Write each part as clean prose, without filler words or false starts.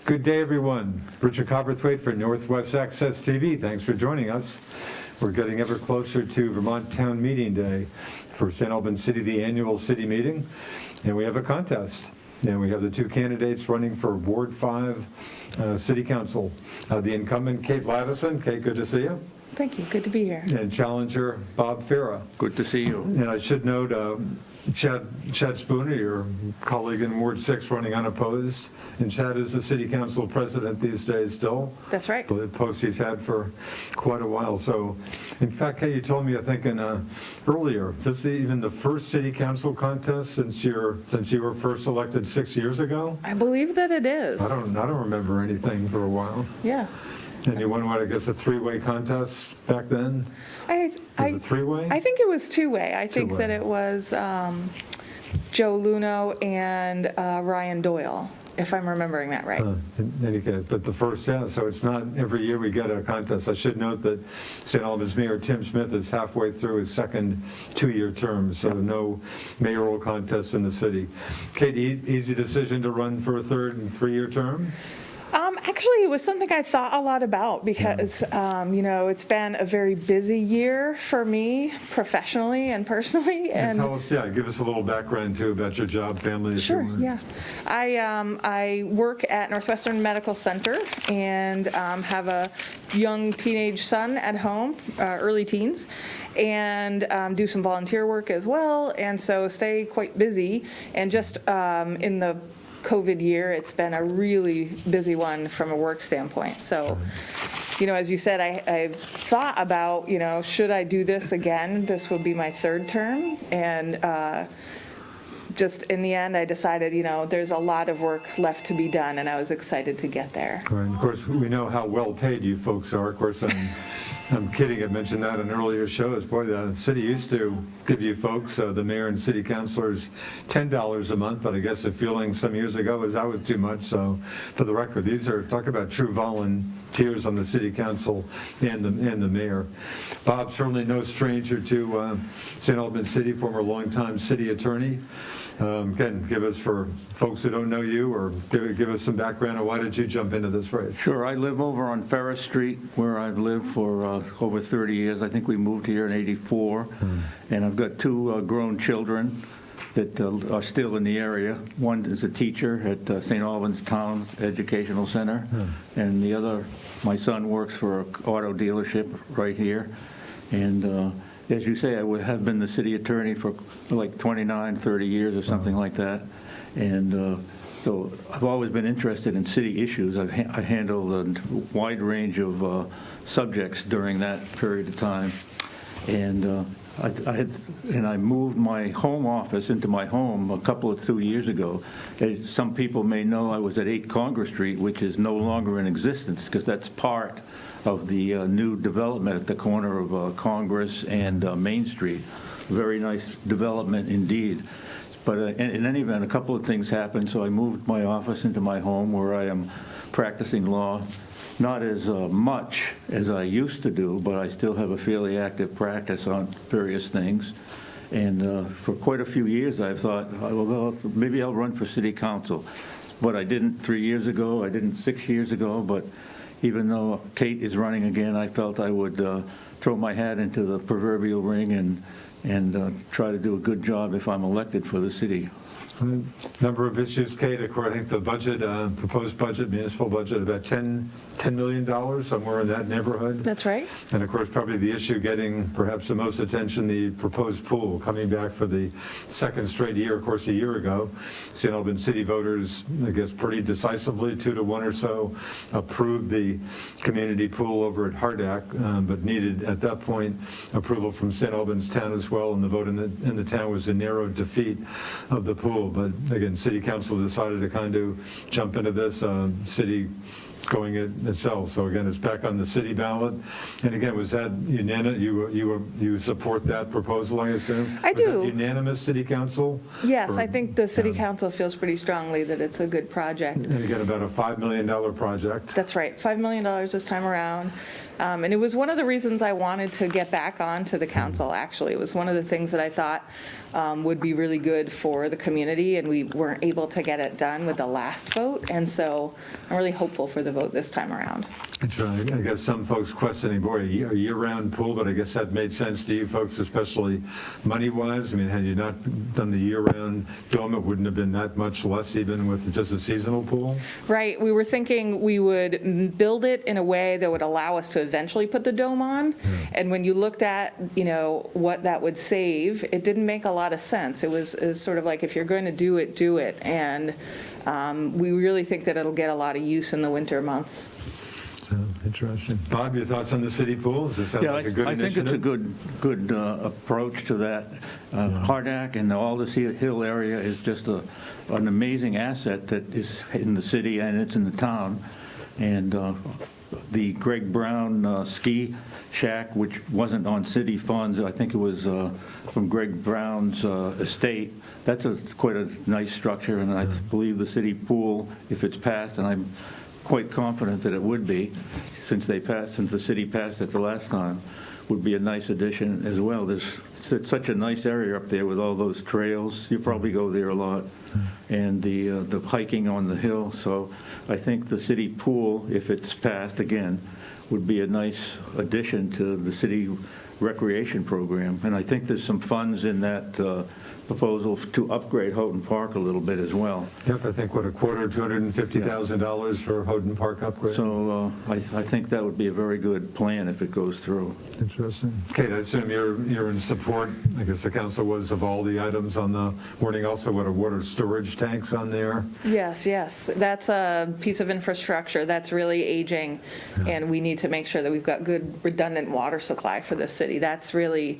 Good day, everyone. Richard Cowperthwait for Northwest Access TV. Thanks for joining us. We're getting ever closer to Vermont Town Meeting Day for St. Albans City, the annual city meeting, and we have a contest. And we have the two candidates running for Ward 5 City Council. The incumbent, Kate Laddison. Kate, good to see you. Thank you. Good to be here. And challenger, Bob Farrar. Good to see you. And I should note, Chad Spooner, your colleague in Ward 6, running unopposed. And Chad is the city council president these days still. That's right. The post he's had for quite a while. So, in fact, Kate, you told me, I think, earlier, is this even the first city council contest since you were first elected 6 years ago? I believe that it is. I don't remember anything for a while. Yeah. And you won, what, I guess, a three-way contest back then? Was it three-way? I think it was two-way. I think Two-way. that it was Joe Luno and Ryan Doyle, if I'm remembering that right. But the first, so it's not every year we get a contest. I should note that St. Albans Mayor Tim Smith is halfway through his second two-year term, so no mayoral contest in the city. Kate, easy decision to run for a third and three-year term? Actually, it was something I thought a lot about because, it's been a very busy year for me professionally and personally. And tell us, give us a little background, too, about your job, family. Sure, yeah. I work at Northwestern Medical Center and have a young teenage son at home, early teens, and do some volunteer work as well, and so stay quite busy. And just in the COVID year, it's been a really busy one from a work standpoint. So, as you said, I thought about, should I do this again? This will be my third term. And just in the end, I decided, there's a lot of work left to be done, and I was excited to get there. Right. Of course, we know how well paid you folks are. Of course, I'm kidding. I mentioned that in earlier shows. Boy, the city used to give you folks, the mayor and city councilors, $10 a month, but I guess the feeling some years ago was that was too much. So for the record, these are, talk about true volunteers on the city council and the mayor. Bob, certainly no stranger to St. Albans City, former longtime city attorney. Again, give us, for folks who don't know you, or give us some background on why did you jump into this race? Sure. I live over on Farrar Street, where I've lived for over 30 years. I think we moved here in '84, and I've got two grown children that are still in the area. One is a teacher at St. Albans Town Educational Center, and the other, my son, works for an auto dealership right here. And as you say, I have been the city attorney for like 29, 30 years or something like that. And so I've always been interested in city issues. I handled a wide range of subjects during that period of time. And I moved my home office into my home a couple of 2 years ago. As some people may know, I was at 8 Congress Street, which is no longer in existence because that's part of the new development at the corner of Congress and Main Street. Very nice development indeed. But in any event, a couple of things happened, so I moved my office into my home where I am practicing law. Not as much as I used to do, but I still have a fairly active practice on various things. And for quite a few years, I've thought, well, maybe I'll run for city council. But I didn't 3 years ago, I didn't 6 years ago, but even though Kate is running again, I felt I would throw my hat into the proverbial ring and try to do a good job if I'm elected for the city. Number of issues, Kate. Of course, I think the budget, proposed budget, municipal budget, about $10 million, somewhere in that neighborhood. That's right. And of course, probably the issue getting perhaps the most attention, the proposed pool, coming back for the second straight year. Of course, a year ago, St. Albans city voters, I guess pretty decisively, 2-1 or so, approved the community pool over at Hardack, but needed at that point approval from St. Albans town as well, and the vote in the town was a narrow defeat of the pool. But again, city council decided to kind of jump into this, city going it itself. So again, it's back on the city ballot. And again, was that unanimous? You support that proposal, I assume? I do. Was that unanimous city council? Yes, I think the city council feels pretty strongly that it's a good project. And again, about a $5 million project. That's right, $5 million this time around. And it was one of the reasons I wanted to get back onto the council, actually. It was one of the things that I thought would be really good for the community, and we weren't able to get it done with the last vote. And so I'm really hopeful for the vote this time around. I guess some folks questioning, boy, a year-round pool, but I guess that made sense to you folks, especially money-wise. I mean, had you not done the year-round dome, it wouldn't have been that much less even with just a seasonal pool? Right. We were thinking we would build it in a way that would allow us to eventually put the dome on. And when you looked at, what that would save, it didn't make a lot of sense. It was sort of like, if you're going to do it, do it. And we really think that it'll get a lot of use in the winter months. Interesting. Bob, your thoughts on the city pool? Does this sound like a good initiative? I think it's a good approach to that. Hardak and the Aldous Hill area is just an amazing asset that is in the city and it's in the town. And the Greg Brown ski shack, which wasn't on city funds, I think it was from Greg Brown's estate. That's quite a nice structure, and I believe the city pool, if it's passed, and I'm quite confident that it would be, since the city passed it the last time, would be a nice addition as well. It's such a nice area up there with all those trails. You probably go there a lot, and the hiking on the hill. So I think the city pool, if it's passed again, would be a nice addition to the city recreation program. And I think there's some funds in that proposal to upgrade Houghton Park a little bit as well. Yep, I think, $250,000 for Houghton Park upgrade? So I think that would be a very good plan if it goes through. Interesting. Kate, I assume you're in support, I guess the council was, of all the items on the warning, also what are water storage tanks on there? Yes. That's a piece of infrastructure that's really aging, and we need to make sure that we've got good redundant water supply for the city. That's really,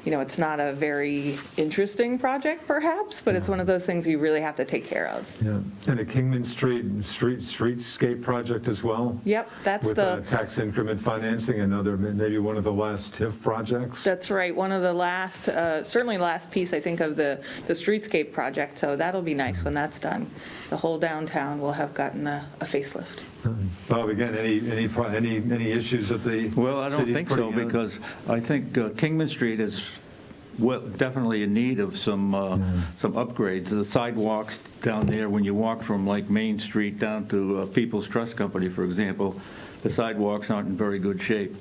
it's not a very interesting project perhaps, but it's one of those things you really have to take care of. Yeah, and a Kingman streetscape project as well? Yep, that's with tax increment financing, another, maybe one of the last TIF projects? That's right, one of the last, certainly last piece, I think, of the streetscape project, so that'll be nice when that's done. The whole downtown will have gotten a facelift. Bob, again, any issues at the Well, I don't think so, because I think Kingman Street is definitely in need of some upgrades. The sidewalks down there, when you walk from like Main Street down to People's Trust Company, for example, the sidewalks aren't in very good shape.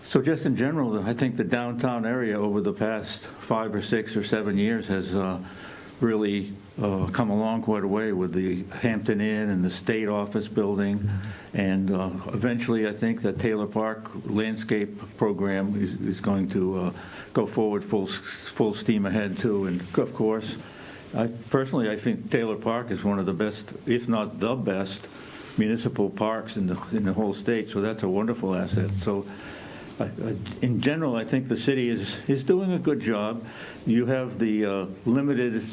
So just in general, I think the downtown area over the past 5 or 6 or 7 years has really come along quite a way with the Hampton Inn and the state office building. And eventually, I think that Taylor Park landscape program is going to go forward full steam ahead, too. And, of course, I think Taylor Park is one of the best, if not the best, municipal parks in the whole state. So that's a wonderful asset. So in general, I think the city is doing a good job. You have the limited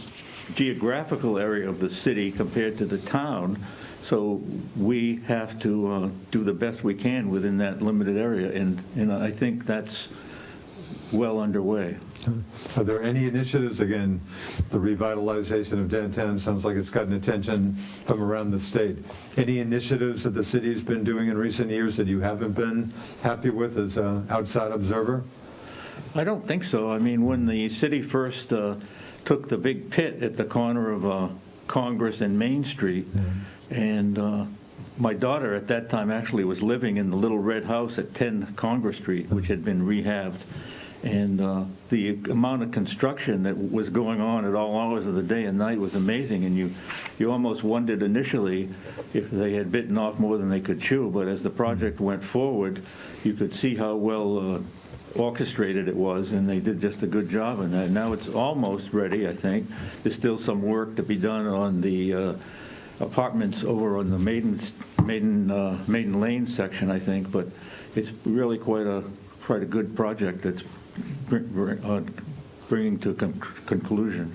geographical area of the city compared to the town, so we have to do the best we can within that limited area, and I think that's well underway. Are there any initiatives, again, the revitalization of downtown sounds like it's gotten attention from around the state. Any initiatives that the city's been doing in recent years that you haven't been happy with as an outside observer? I don't think so. I mean, when the city first took the big pit at the corner of Congress and Main Street, and my daughter at that time actually was living in the little red house at 10 Congress Street, which had been rehabbed. And the amount of construction that was going on at all hours of the day and night was amazing. And you almost wondered initially if they had bitten off more than they could chew. But as the project went forward, you could see how well orchestrated it was, and they did just a good job on that. Now it's almost ready, I think. There's still some work to be done on the apartments over on the Maiden Lane section, I think. But it's really quite a good project that's bringing to conclusion.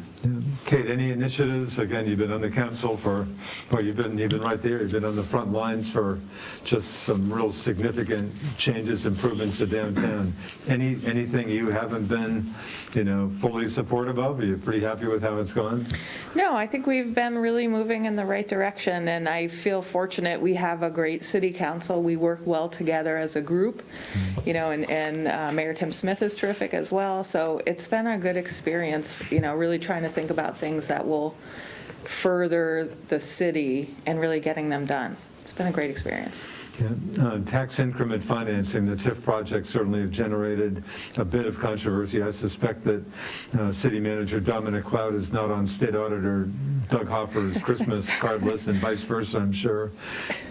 Kate, any initiatives? Again, you've been on the council for, well, you've been right there. You've been on the front lines for just some real significant changes, improvements to downtown. Anything you haven't been, fully supportive of? Are you pretty happy with how it's gone? No, I think we've been really moving in the right direction, and I feel fortunate. We have a great city council. We work well together as a group, and Mayor Tim Smith is terrific as well. So it's been a good experience, really trying to think about things that will further the city and really getting them done. It's been a great experience. Yeah. Tax increment financing, the TIF projects certainly have generated a bit of controversy. I suspect that City Manager Dominic Cloud is not on State Auditor Doug Hoffer's Christmas card list and vice versa, I'm sure.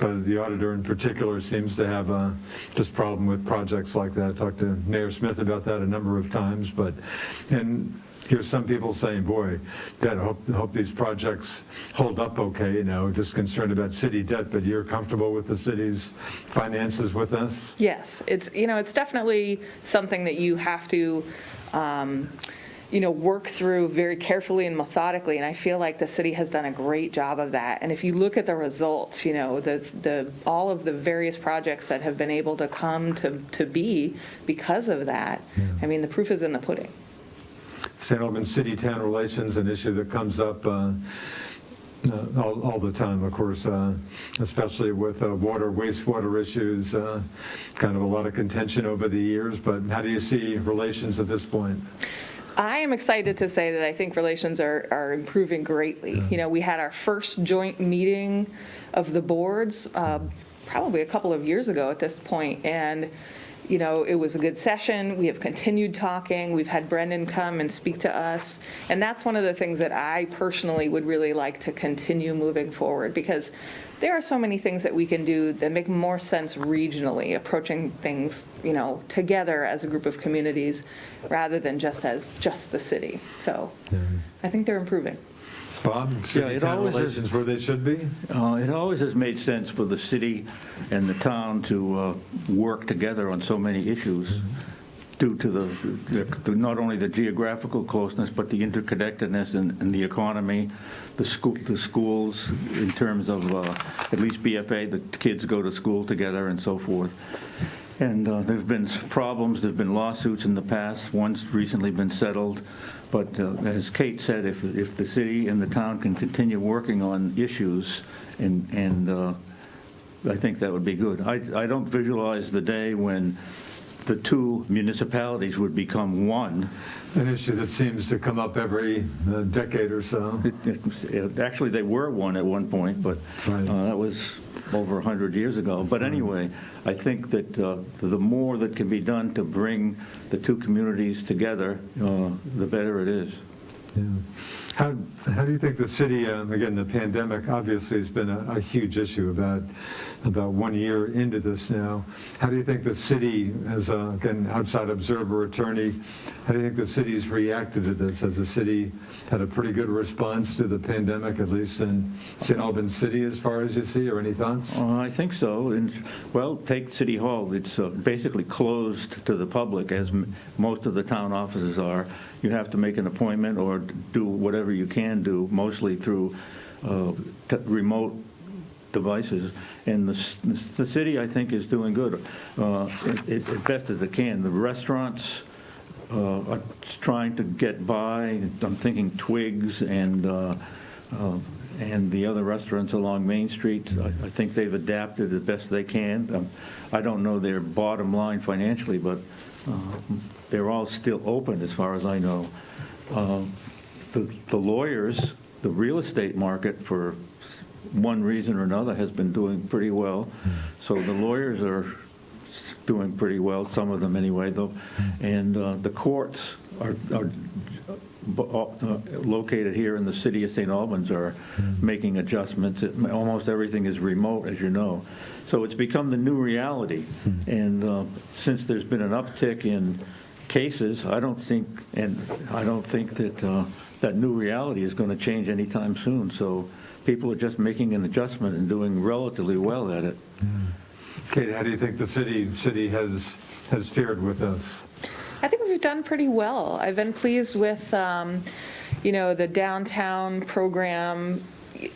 But the auditor in particular seems to have just problem with projects like that. I talked to Mayor Smith about that a number of times. And here's some people saying, boy, Dad, I hope these projects hold up okay, just concerned about city debt, but you're comfortable with the city's finances with us? Yes, it's definitely something that you have to, work through very carefully and methodically, and I feel like the city has done a great job of that. And if you look at the results, all of the various projects that have been able to come to be because of that, I mean, the proof is in the pudding. St. Albans city-town relations, an issue that comes up all the time, of course, especially with water, wastewater issues, kind of a lot of contention over the years. But how do you see relations at this point? I am excited to say that I think relations are improving greatly. We had our first joint meeting of the boards probably a couple of years ago at this point, and it was a good session. We have continued talking. We've had Brendan come and speak to us. And that's one of the things that I personally would really like to continue moving forward, because there are so many things that we can do that make more sense regionally, approaching things, together as a group of communities rather than just as just the city. So I think they're improving. Bob, city-town relations where they should be? It always has made sense for the city and the town to work together on so many issues due to the not only the geographical closeness, but the interconnectedness and the economy, the schools in terms of at least BFA, the kids go to school together and so forth. And there have been problems, there have been lawsuits in the past, one's recently been settled. But as Kate said, if the city and the town can continue working on issues, and I think that would be good. I don't visualize the day when the two municipalities would become one. An issue that seems to come up every decade or so. Actually, they were one at one point, but that was over 100 years ago. But anyway, I think that the more that can be done to bring the two communities together, the better it is. Yeah. How do you think the city, again, the pandemic obviously has been a huge issue about 1 year into this now. How do you think the city, as again, outside observer attorney, how do you think the city's reacted to this? Has the city had a pretty good response to the pandemic, at least in St. Albans City, as far as you see, or any thoughts? I think so. Well, take City Hall. It's basically closed to the public, as most of the town offices are. You have to make an appointment or do whatever you can do, mostly through remote devices. And the city, I think, is doing good, as best as it can. The restaurants are trying to get by. I'm thinking Twigs and the other restaurants along Main Street. I think they've adapted as best they can. I don't know their bottom line financially, but they're all still open as far as I know. The lawyers, the real estate market, for one reason or another, has been doing pretty well. So the lawyers are doing pretty well, some of them anyway, though. And the courts are located here in the city of St. Albans are making adjustments. Almost everything is remote, as you know. So it's become the new reality. And since there's been an uptick in cases, I don't think that that new reality is going to change anytime soon. So people are just making an adjustment and doing relatively well at it. Kate, how do you think the city has fared with this? I think we've done pretty well. I've been pleased with the downtown program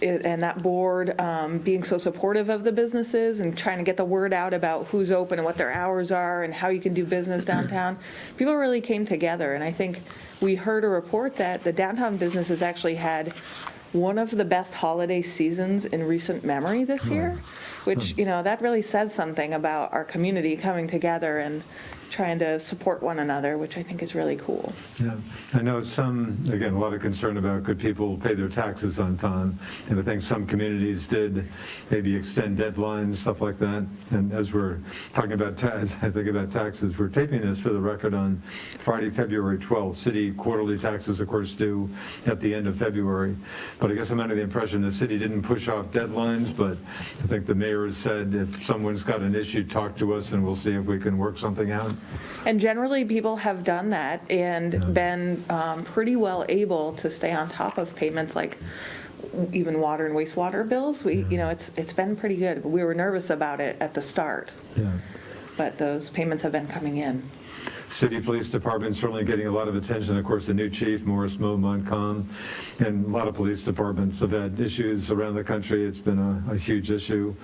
and that board being so supportive of the businesses and trying to get the word out about who's open and what their hours are and how you can do business downtown, people really came together. And I think we heard a report that the downtown businesses actually had one of the best holiday seasons in recent memory this year, which, that really says something about our community coming together and trying to support one another, which I think is really cool. Yeah, I know again, a lot of concern about could people pay their taxes on time, and I think some communities did maybe extend deadlines, stuff like that. And as we're talking about I think about taxes, we're taping this for the record on Friday, February 12th. City quarterly taxes, of course, due at the end of February. But I guess I'm under the impression the city didn't push off deadlines, but I think the mayor has said if someone's got an issue, talk to us and we'll see if we can work something out. And generally, people have done that and been pretty well able to stay on top of payments like even water and wastewater bills. It's been pretty good. We were nervous about it at the start, but those payments have been coming in. City Police Department certainly getting a lot of attention. Of course, the new chief, Morris Montcalm, and a lot of police departments have had issues around the country. It's been a huge issue.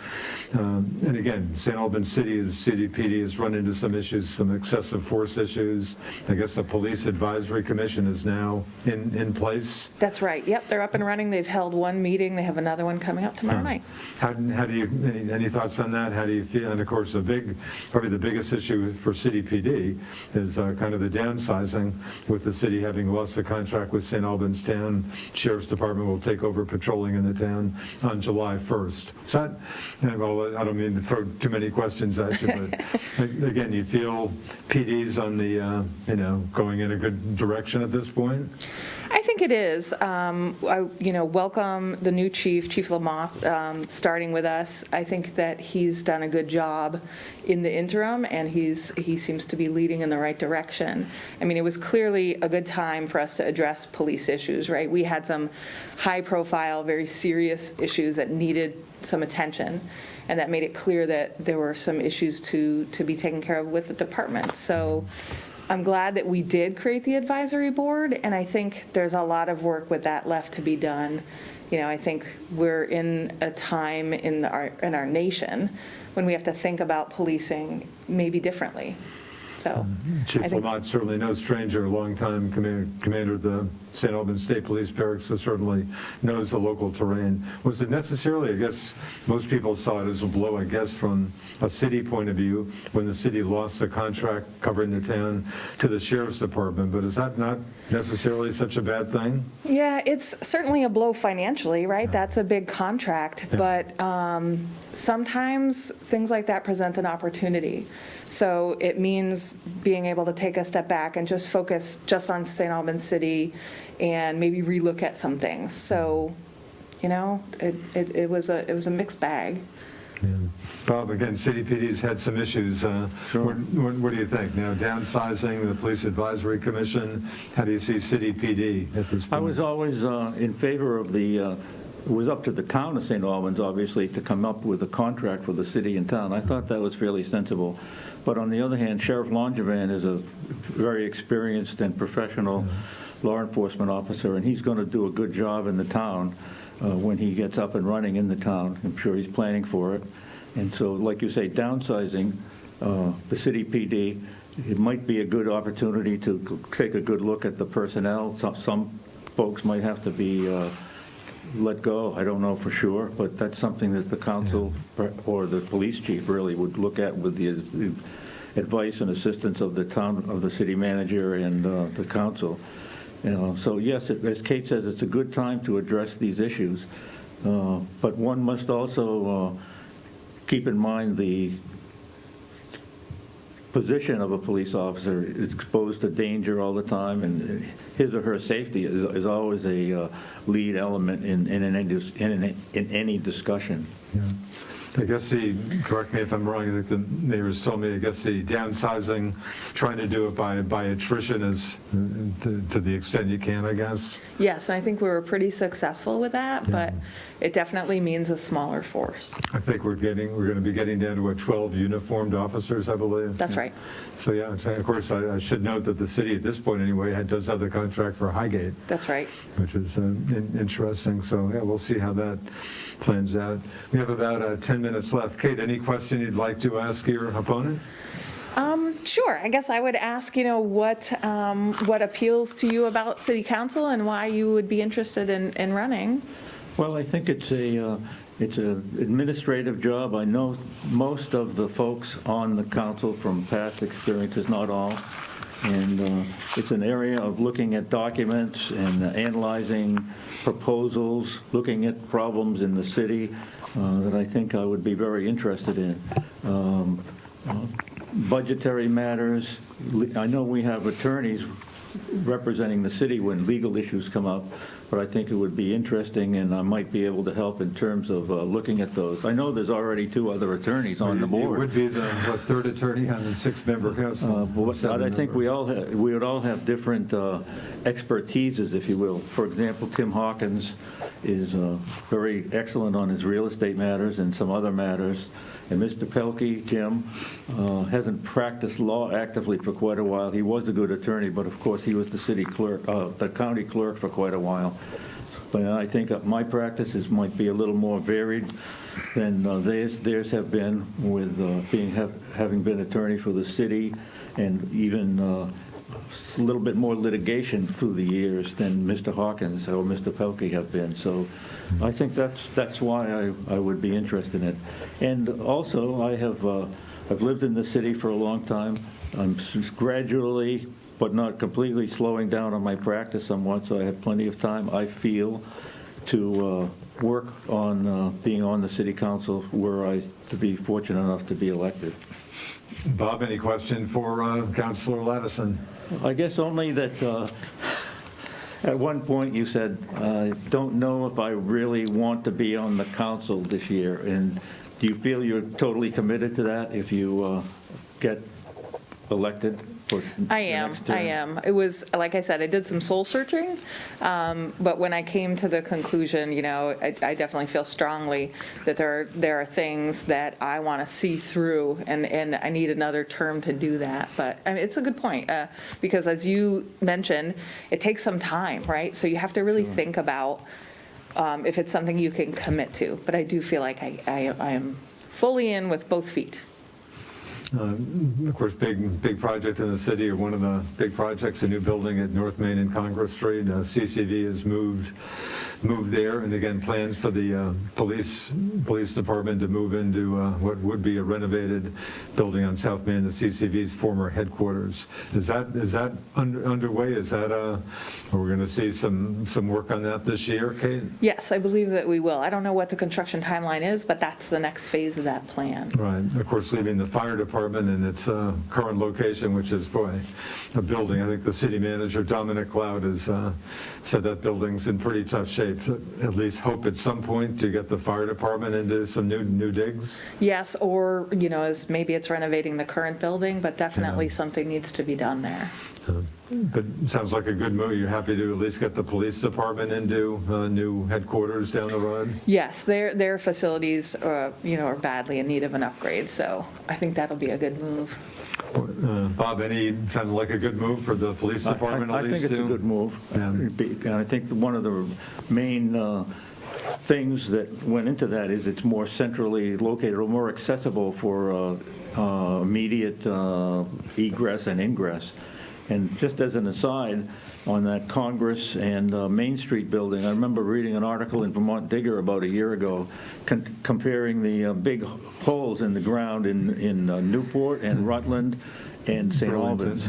And again, St. Albans City PD has run into some issues, some excessive force issues. I guess the Police Advisory Commission is now in place. That's right. Yep, they're up and running. They've held one meeting. They have another one coming up tomorrow night. How do you, any thoughts on that? How do you feel? And of course, probably the biggest issue for City PD is kind of the downsizing, with the city having lost the contract with St. Albans Town. Sheriff's Department will take over patrolling in the town on July 1st. So I don't mean to throw too many questions at you, but again, you feel PD's on the, going in a good direction at this point? I think it is. I welcome the new chief, Chief Lamothe, starting with us. I think that he's done a good job in the interim, and he seems to be leading in the right direction. I mean, it was clearly a good time for us to address police issues, right? We had some high-profile, very serious issues that needed some attention, and that made it clear that there were some issues to be taken care of with the department. So I'm glad that we did create the advisory board, and I think there's a lot of work with that left to be done. I think we're in a time in our nation when we have to think about policing maybe differently. So Chief Lamothe, certainly no stranger, longtime commander of the St. Albans State Police Barracks, so certainly knows the local terrain. Was it necessarily, I guess most people saw it as a blow, I guess, from a city point of view, when the city lost the contract covering the town to the Sheriff's Department, but is that not necessarily such a bad thing? Yeah, it's certainly a blow financially, right? That's a big contract, but sometimes things like that present an opportunity. So it means being able to take a step back and just focus just on St. Albans City and maybe relook at some things. So, it was a mixed bag. Yeah. Bob, again, City PD's had some issues. Sure. What do you think? Now, downsizing the Police Advisory Commission, how do you see City PD at this point? I was always in favor of it was up to the town of St. Albans, obviously, to come up with a contract for the city and town. I thought that was fairly sensible. But on the other hand, Sheriff Longevan is a very experienced and professional law enforcement officer, and he's going to do a good job in the town when he gets up and running in the town. I'm sure he's planning for it. And so, like you say, downsizing the City PD, it might be a good opportunity to take a good look at the personnel. Some folks might have to be let go. I don't know for sure, but that's something that the council or the police chief really would look at with the advice and assistance of the town, of the city manager and the council. So yes, as Kate says, it's a good time to address these issues, but one must also keep in mind the position of a police officer is exposed to danger all the time, and his or her safety is always a lead element in any discussion. Yeah. I guess correct me if I'm wrong, I think the neighbors told me, I guess the downsizing, trying to do it by attrition is to the extent you can, I guess. Yes, I think we were pretty successful with that, but it definitely means a smaller force. I think we're going to be getting down to 12 uniformed officers, I believe. That's right. So yeah, of course, I should note that the city at this point anyway does have the contract for Highgate, That's right. which is interesting. So yeah, we'll see how that plans out. We have about 10 minutes left. Kate, any question you'd like to ask your opponent? Sure. I guess I would ask, what appeals to you about city council and why you would be interested in running. Well, I think it's an administrative job. I know most of the folks on the council from past experiences, not all. And it's an area of looking at documents and analyzing proposals, looking at problems in the city that I think I would be very interested in. Budgetary matters. I know we have attorneys representing the city when legal issues come up, but I think it would be interesting, and I might be able to help in terms of looking at those. I know there's already 2 other attorneys on the board. You would be the third attorney on the 6-member council. But I think we would all have different expertises, if you will. For example, Tim Hawkins is very excellent on his real estate matters and some other matters. And Mr. Pelkey, Jim, hasn't practiced law actively for quite a while. He was a good attorney, but of course he was the city clerk, the county clerk for quite a while. But I think my practices might be a little more varied than theirs have been, with having been attorney for the city, and even a little bit more litigation through the years than Mr. Hawkins or Mr. Pelkey have been. So I think that's why I would be interested in it. And also, I've lived in the city for a long time. I'm gradually, but not completely, slowing down on my practice somewhat, so I have plenty of time, I feel, to work on being on the city council, were I to be fortunate enough to be elected. Bob, any question for Councilor Laddison? I guess only that at one point you said, I don't know if I really want to be on the council this year. And do you feel you're totally committed to that if you get elected? I am. It was, like I said, I did some soul searching, but when I came to the conclusion, I definitely feel strongly that there are things that I want to see through, and I need another term to do that. But I mean, it's a good point, because as you mentioned, it takes some time, right? So you have to really think about if it's something you can commit to. But I do feel like I am fully in with both feet. Of course, big project in the city, or one of the big projects, a new building at North Main and Congress Street. CCV has moved there, and again, plans for the police department to move into what would be a renovated building on South Main, the CCV's former headquarters. Is that underway? Is that are we going to see some work on that this year, Kate? Yes, I believe that we will. I don't know what the construction timeline is, but that's the next phase of that plan. Right. Of course, leaving the fire department in its current location, which is, a building. I think the city manager, Dominic Cloud, has said that building's in pretty tough shape. At least hope at some point to get the fire department into some new digs. Yes, or, as maybe it's renovating the current building, but definitely something needs to be done there. But it sounds like a good move. You're happy to at least get the police department into new headquarters down the road? Yes, their facilities, are badly in need of an upgrade, so I think that'll be a good move. Bob, any kind of like a good move for the police department at least? I think it's a good move. And I think one of the main things that went into that is it's more centrally located or more accessible for immediate egress and ingress. And just as an aside, on that Congress and Main Street building, I remember reading an article in Vermont Digger about a year ago comparing the big holes in the ground in Newport and Rutland and St. Albans.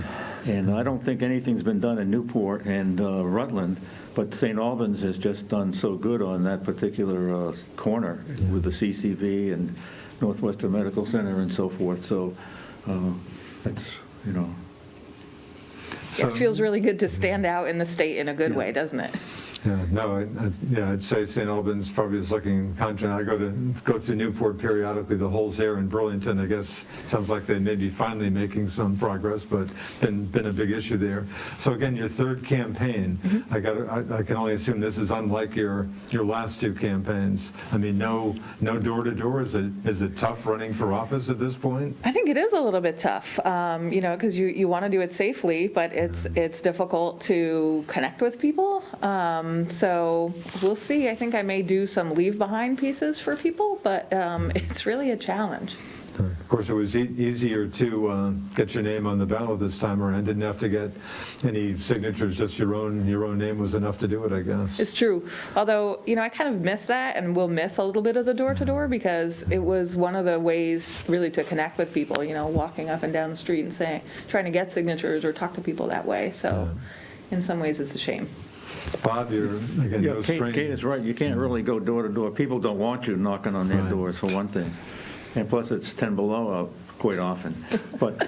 And I don't think anything's been done in Newport and Rutland, but St. Albans has just done so good on that particular corner with the CCV and Northwestern Medical Center and so forth. So that's, It feels really good to stand out in the state in a good way, doesn't it? Yeah, no, I'd say St. Albans probably is looking contract. I go through Newport periodically. The holes there in Burlington, I guess, sounds like they may be finally making some progress, but been a big issue there. So again, your third campaign. I can only assume this is unlike your last two campaigns. I mean, no door to door. Is it tough running for office at this point? I think it is a little bit tough, because you want to do it safely, but it's difficult to connect with people. So we'll see. I think I may do some leave behind pieces for people, but it's really a challenge. Of course, it was easier to get your name on the ballot this time around. Didn't have to get any signatures, just your own name was enough to do it, I guess. It's true. Although, I kind of miss that and will miss a little bit of the door-to-door because it was one of the ways really to connect with people, walking up and down the street and trying to get signatures or talk to people that way. So in some ways, it's a shame. Bob, you're, again, no stranger. Kate is right. You can't really go door to door. People don't want you knocking on their doors, for one thing. And plus, it's 10 below out quite often. But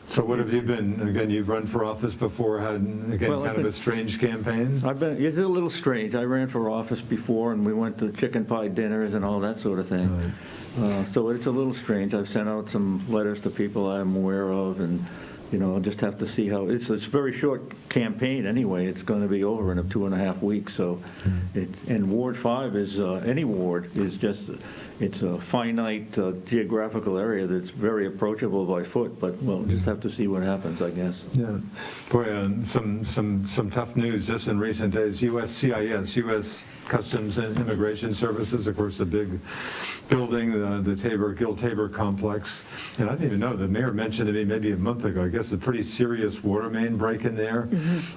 so what have you been? Again, you've run for office before, had, kind of a strange campaign? It's a little strange. I ran for office before, and we went to chicken pie dinners and all that sort of thing. Right. So it's a little strange. I've sent out some letters to people I'm aware of, and I'll just have to see how it's a very short campaign anyway. It's going to be over in 2.5 weeks. So, and Ward 5 is any ward is just it's a finite geographical area that's very approachable by foot. But we'll just have to see what happens, I guess. Yeah, boy, some tough news just in recent days. USCIS, U.S. Customs and Immigration Services, of course, the big building, the Gil Tabor complex. And I didn't even know, the mayor mentioned to me maybe a month ago, I guess a pretty serious water main break in there.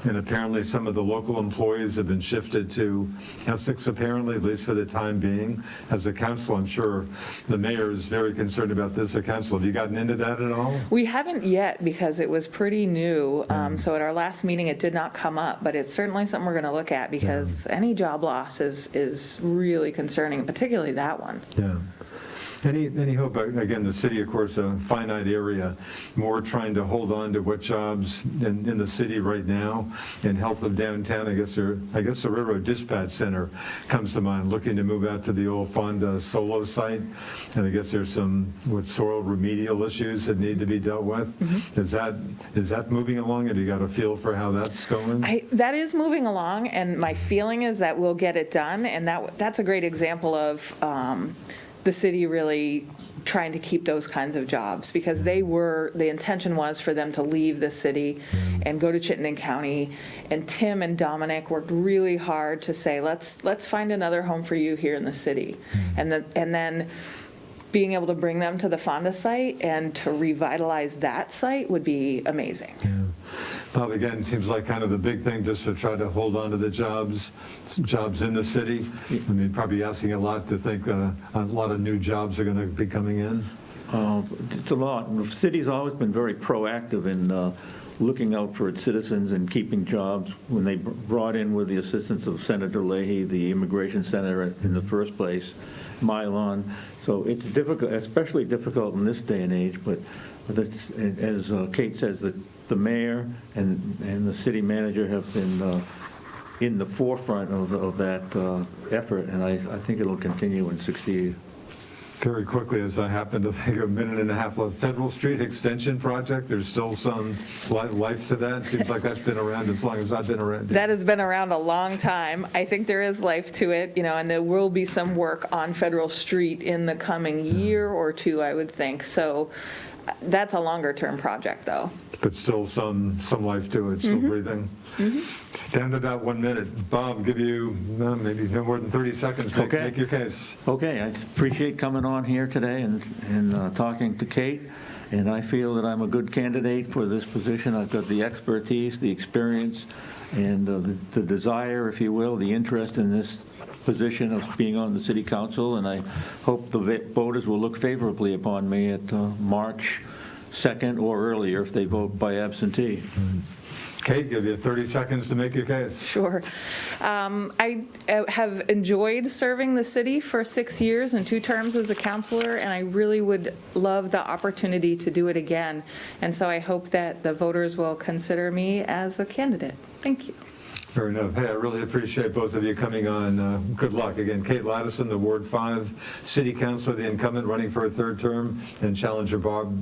And apparently some of the local employees have been shifted to Essex, apparently, at least for the time being. As a council, I'm sure the mayor is very concerned about this. A council, have you gotten into that at all? We haven't yet because it was pretty new. So at our last meeting, it did not come up, but it's certainly something we're going to look at because any job loss is really concerning, particularly that one. Yeah. Any hope, again, the city, of course, a finite area, more trying to hold on to what jobs in the city right now, and health of downtown, I guess the Railroad Dispatch Center comes to mind, looking to move out to the old Fonda Solo site, and I guess there's some soil remedial issues that need to be dealt with. Is that moving along? Have you got a feel for how that's going? That is moving along, and my feeling is that we'll get it done, and that's a great example of the city really trying to keep those kinds of jobs because the intention was for them to leave the city and go to Chittenden County, and Tim and Dominic worked really hard to say, let's find another home for you here in the city. And then being able to bring them to the Fonda site and to revitalize that site would be amazing. Yeah. Bob, again, seems like kind of the big thing just to try to hold on to the jobs in the city. I mean, probably asking a lot to think a lot of new jobs are going to be coming in. It's a lot. The city's always been very proactive in looking out for its citizens and keeping jobs. When they brought in, with the assistance of Senator Leahy, the Immigration Center in the first place, Mylon. So it's difficult, especially difficult in this day and age. But as Kate says, the mayor and the city manager have been in the forefront of that effort, and I think it'll continue and succeed. Very quickly, as I happen to think, a minute and a half left. Federal Street Extension Project, there's still some life to that. Seems like that's been around as long as I've been around. That has been around a long time. I think there is life to it, and there will be some work on Federal Street in the coming year or two, I would think. So that's a longer-term project, though. But still some life to it, still breathing. Down to about 1 minute. Bob, give you maybe no more than 30 seconds to make your case. Okay, I appreciate coming on here today and talking to Kate, and I feel that I'm a good candidate for this position. I've got the expertise, the experience, and the desire, if you will, the interest in this position of being on the city council, and I hope the voters will look favorably upon me at March 2nd or earlier if they vote by absentee. Kate, give you 30 seconds to make your case. Sure. I have enjoyed serving the city for 6 years and 2 terms as a councilor, and I really would love the opportunity to do it again. And so I hope that the voters will consider me as a candidate. Thank you. Fair enough. Hey, I really appreciate both of you coming on. Good luck. Again, Kate Laddison, the Ward 5 City Councilor, the incumbent running for a third term, and challenger Bob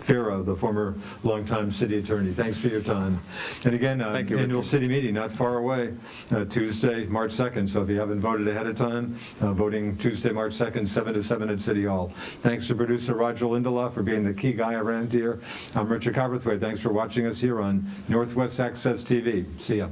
Farrar, the former longtime city attorney. Thanks for your time. And again, Thank you, annual Richard. city meeting not far away, Tuesday, March 2nd. So if you haven't voted ahead of time, voting Tuesday, March 2nd, 7 to 7 at City Hall. Thanks to producer Roger Lindelof for being the key guy around here. I'm Richard Cowperthwait. Thanks for watching us here on Northwest Access TV. See ya.